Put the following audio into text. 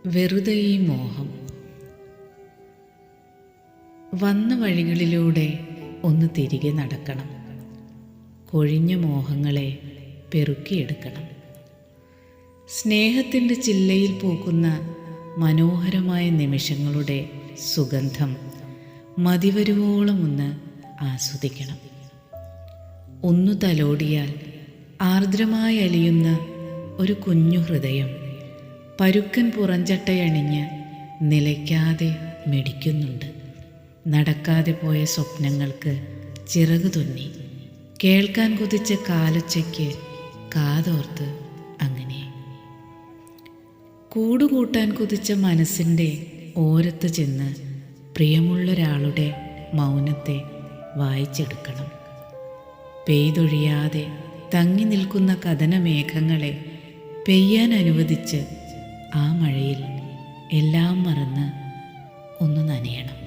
വെറുതെ ഈ മോഹം. വന്ന വഴികളിലൂടെ ഒന്ന് തിരികെ നടക്കണം. കൊഴിഞ്ഞ മോഹങ്ങളെ പെറുക്കിയെടുക്കണം. സ്നേഹത്തിൻ്റെ ചില്ലയിൽ പൂക്കുന്ന മനോഹരമായ നിമിഷങ്ങളുടെ സുഗന്ധം മതിവരുവോളം ഒന്ന് ആസ്വദിക്കണം. ഒന്നു തലോടിയാൽ ആർദ്രമായി അലിയുന്ന ഒരു കുഞ്ഞു ഹൃദയം പരുക്കൻ പുറഞ്ചട്ടയണിഞ്ഞ് നിലയ്ക്കാതെ മിടിക്കുന്നുണ്ട്. നടക്കാതെ പോയ സ്വപ്നങ്ങൾക്ക് ചിറകു തുന്നി കേൾക്കാൻ കൊതിച്ച കാലൊച്ചയ്ക്ക് കാതോർത്ത് അങ്ങനെ കൂടുകൂട്ടാൻ കൊതിച്ച മനസ്സിൻ്റെ ഓരത്ത് ചെന്ന് പ്രിയമുള്ളൊരാളുടെ മൗനത്തെ വായിച്ചെടുക്കണം. പെയ്തൊഴിയാതെ തങ്ങി നിൽക്കുന്ന കഥനമേഘങ്ങളെ പെയ്യാൻ അനുവദിച്ച് ആ മഴയിൽ എല്ലാം മറന്ന് ഒന്ന് നനയണം.